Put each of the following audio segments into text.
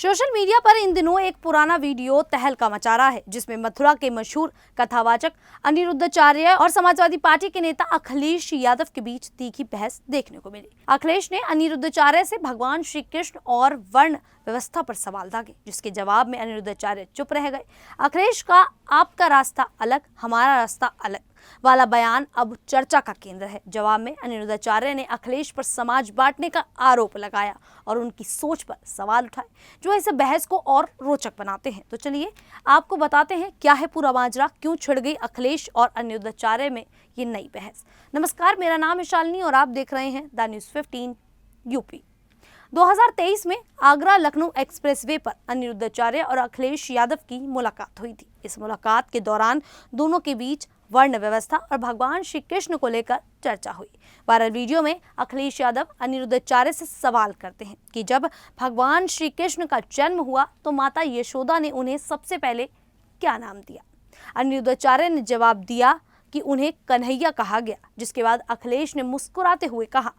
Social media पर इन दिनों एक पुराना वीडियो तहलका मचा रहा है, जिसमें मथुरा के मशहूर कथावाचक अनिरुद्धाचार्य और समाजवादी पार्टी के नेता अखिलेश यादव के बीच तीखी बहस देखने को मिली। अखिलेश ने अनिरुद्धाचार्य से भगवान श्री कृष्ण और वर्ण व्यवस्था पर सवाल दागे, जिसके जवाब में अनिरुद्धाचार्य चुप रह गए। अखिलेश का आपका रास्ता अलग, हमारा रास्ता अलग वाला बयान अब चर्चा का केंद्र है। जवाब में अनिरुद्धाचार्य ने अखिलेश पर समाज बांटने का आरोप लगाया और उनकी सोच पर सवाल उठाए, जो इस बहस को और रोचक बनाते हैं। तो चलिए आपको बताते हैं क्या है पूरा माजरा, क्यों छिड़ गई अखिलेश और अनिरुद्धाचार्य में ये नई बहस। नमस्कार, मेरा नाम है शालिनी और आप देख रहे हैं द न्यूज़ 15 यूपी। 2023 में आगरा लखनऊ एक्सप्रेसवे पर अनिरुद्धाचार्य और अखिलेश यादव की मुलाकात हुई थी। इस मुलाकात के दौरान दोनों के बीच वर्ण व्यवस्था और भगवान श्री कृष्ण को लेकर चर्चा हुई। वायरल वीडियो में अखिलेश यादव अनिरुद्धाचार्य से सवाल करते हैं कि जब भगवान श्री कृष्ण का जन्म हुआ तो माता यशोदा ने उन्हें सबसे पहले क्या नाम दिया। अनिरुद्धाचार्य ने जवाब दिया कि उन्हें कन्हैया कहा गया, जिसके बाद अखिलेश ने मुस्कुराते हुए कहा,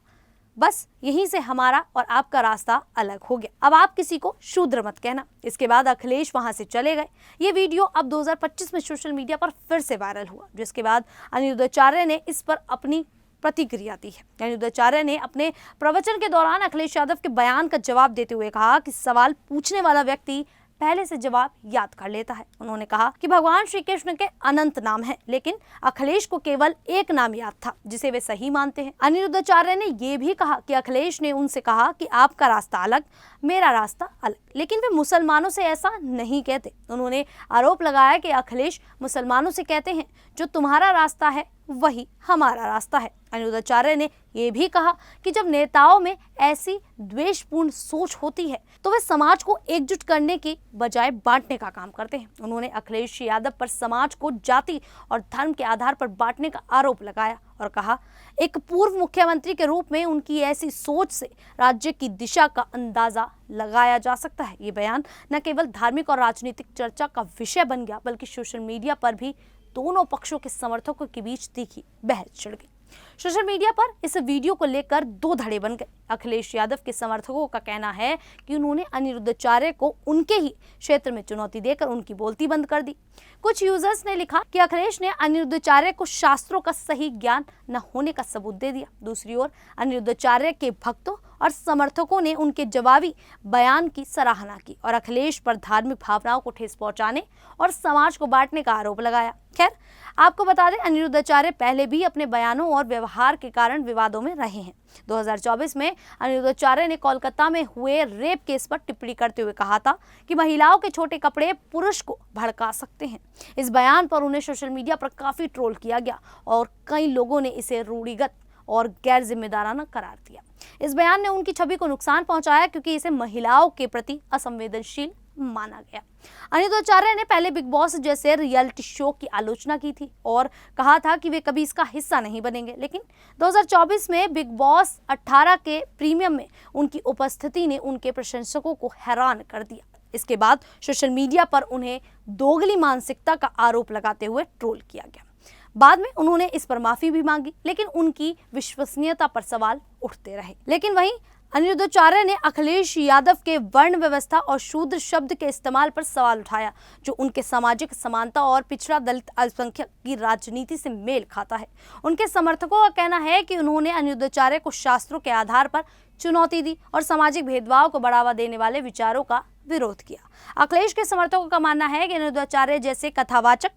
बस यहीं से हमारा और आपका रास्ता अलग हो गया, अब आप किसी को शूद्र मत कहना। इसके बाद अखिलेश वहां से चले गए। ये वीडियो अब 2025 में सोशल मीडिया पर फिर से वायरल हुआ, जिसके बाद अनिरुद्धाचार्य ने इस पर अपनी प्रतिक्रिया दी है। अनिरुद्धाचार्य ने अपने प्रवचन के दौरान अखिलेश यादव के बयान का जवाब देते हुए कहा कि सवाल पूछने वाला व्यक्ति पहले से जवाब याद कर लेता है। उन्होंने कहा कि भगवान श्री कृष्ण के अनंत नाम है, लेकिन अखिलेश को केवल एक नाम याद था जिसे वे सही मानते हैं। अनिरुद्धाचार्य ने यह भी कहा कि अखिलेश ने उनसे कहा कि आपका रास्ता अलग, मेरा रास्ता अलग, लेकिन वे मुसलमानों से ऐसा नहीं कहते। उन्होंने आरोप लगाया कि अखिलेश मुसलमानों से कहते हैं जो तुम्हारा रास्ता है वही हमारा रास्ता है। अनिरुद्धाचार्य ने यह भी कहा कि जब नेताओं में ऐसी द्वेषपूर्ण सोच होती है तो वे समाज को एकजुट करने की बजाय बांटने का काम करते हैं। उन्होंने अखिलेश यादव पर समाज को जाति और धर्म के आधार पर बांटने का आरोप लगाया और कहा, एक पूर्व मुख्यमंत्री के रूप में उनकी ऐसी सोच से राज्य की दिशा का अंदाजा लगाया जा सकता है। ये बयान न केवल धार्मिक और राजनीतिक चर्चा का विषय बन गया, बल्कि सोशल मीडिया पर भी दोनों पक्षों के समर्थकों के बीच तीखी बहस छिड़ गई। सोशल मीडिया पर इस वीडियो को लेकर दो धड़े बन गए। अखिलेश यादव के समर्थकों का कहना है कि उन्होंने अनिरुद्धाचार्य को उनके ही क्षेत्र में चुनौती देकर उनकी बोलती बंद कर दी। कुछ यूजर्स ने लिखा कि अखिलेश ने अनिरुद्धाचार्य को शास्त्रों का सही ज्ञान न होने का सबूत दे दिया। दूसरी ओर अनिरुद्धाचार्य के भक्तों और समर्थकों ने उनके जवाबी बयान की सराहना की और अखिलेश पर धार्मिक भावनाओं को ठेस पहुंचाने और समाज को बांटने का आरोप लगाया। खैर, आपको बता दें, अनिरुद्धाचार्य पहले भी अपने बयानों और व्यवहार के कारण विवादों में रहे हैं। 2024 में अनिरुद्धाचार्य ने कोलकाता में हुए रेप केस पर टिप्पणी करते हुए कहा था कि महिलाओं के छोटे कपड़े पुरुष को भड़का सकते हैं। इस बयान पर उन्हें सोशल मीडिया पर काफी ट्रोल किया गया और कई लोगों ने इसे रूढ़िगत और गैर जिम्मेदाराना करार दिया। इस बयान ने उनकी छवि को नुकसान पहुंचाया क्योंकि इसे महिलाओं के प्रति असंवेदनशील माना गया। अनिरुद्धाचार्य ने पहले बिग बॉस जैसे रियलिटी शो की आलोचना की थी और कहा था कि वे कभी इसका हिस्सा नहीं बनेंगे, लेकिन 2024 में बिग बॉस 18 के प्रीमियम में उनकी उपस्थिति ने उनके प्रशंसकों को हैरान कर दिया। इसके बाद सोशल मीडिया पर उन्हें दोगली मानसिकता का आरोप लगाते हुए ट्रोल किया गया। बाद में उन्होंने इस पर माफी भी मांगी, लेकिन उनकी विश्वसनीयता पर सवाल उठते रहे। लेकिन वहीं अनिरुद्धाचार्य ने अखिलेश यादव के वर्ण व्यवस्था और शूद्र शब्द के इस्तेमाल पर सवाल उठाया, जो उनके सामाजिक समानता और पिछड़ा दलित अल्पसंख्यक की राजनीति से मेल खाता है। उनके समर्थकों का कहना है कि उन्होंने अनिरुद्धाचार्य को शास्त्रों के आधार पर चुनौती दी और सामाजिक भेदभाव को बढ़ावा देने वाले विचारों का विरोध किया। अखिलेश के समर्थकों का मानना है कि अनिरुद्धाचार्य जैसे कथावाचक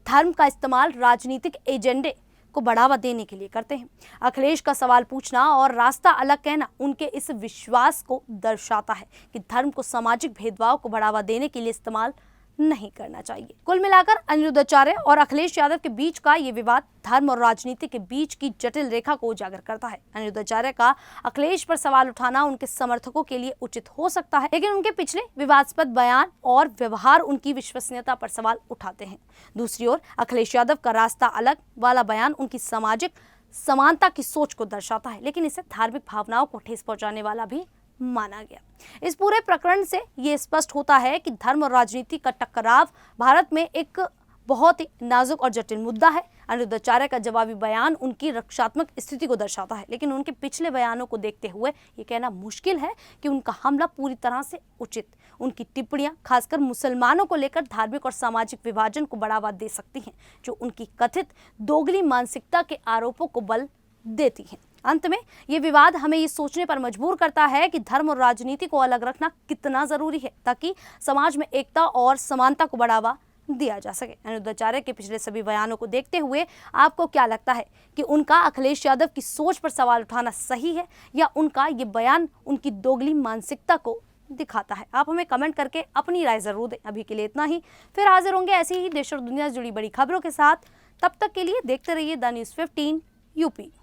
धर्म का इस्तेमाल राजनीतिक एजेंडे को बढ़ावा देने के लिए करते हैं। अखिलेश का सवाल पूछना और रास्ता अलग कहना उनके इस विश्वास को दर्शाता है कि धर्म को सामाजिक भेदभाव को बढ़ावा देने के लिए इस्तेमाल नहीं करना चाहिए। कुल मिलाकर अनिरुद्धाचार्य और अखिलेश यादव के बीच का ये विवाद धर्म और राजनीति के बीच की जटिल रेखा को उजागर करता है। अनिरुद्धाचार्य का अखिलेश पर सवाल उठाना उनके समर्थकों के लिए उचित हो सकता है, लेकिन उनके पिछले विवादास्पद बयान और व्यवहार उनकी विश्वसनीयता पर सवाल उठाते हैं। दूसरी ओर अखिलेश यादव का रास्ता अलग वाला बयान उनकी सामाजिक समानता की सोच को दर्शाता है, लेकिन इसे धार्मिक भावनाओं को ठेस पहुंचाने वाला भी माना गया। इस पूरे प्रकरण से ये स्पष्ट होता है कि धर्म और राजनीति का टकराव भारत में एक बहुत ही नाजुक और जटिल मुद्दा है। अनिरुद्धाचार्य का जवाबी बयान उनकी रक्षात्मक स्थिति को दर्शाता है, लेकिन उनके पिछले बयानों को देखते हुए ये कहना मुश्किल है कि उनका हमला पूरी तरह से उचित। उनकी टिप्पणियां खासकर मुसलमानों को लेकर धार्मिक और सामाजिक विभाजन को बढ़ावा दे सकती हैं, जो उनकी कथित दोगली मानसिकता के आरोपों को बल देती हैं। अंत में ये विवाद हमें ये सोचने पर मजबूर करता है कि धर्म और राजनीति को अलग रखना कितना जरूरी है, ताकि समाज में एकता और समानता को बढ़ावा दिया जा सके। अनिरुद्धाचार्य के पिछले सभी बयानों को देखते हुए आपको क्या लगता है कि उनका अखिलेश यादव की सोच पर सवाल उठाना सही है, या उनका ये बयान उनकी दोगली मानसिकता को दिखाता है? आप हमें कमेंट करके अपनी राय जरूर दें। अभी के लिए इतना ही, फिर हाजिर होंगे ऐसी ही देश और दुनिया से जुड़ी बड़ी खबरों के साथ। तब तक के लिए देखते रहिए द न्यूज़ 15 यूपी।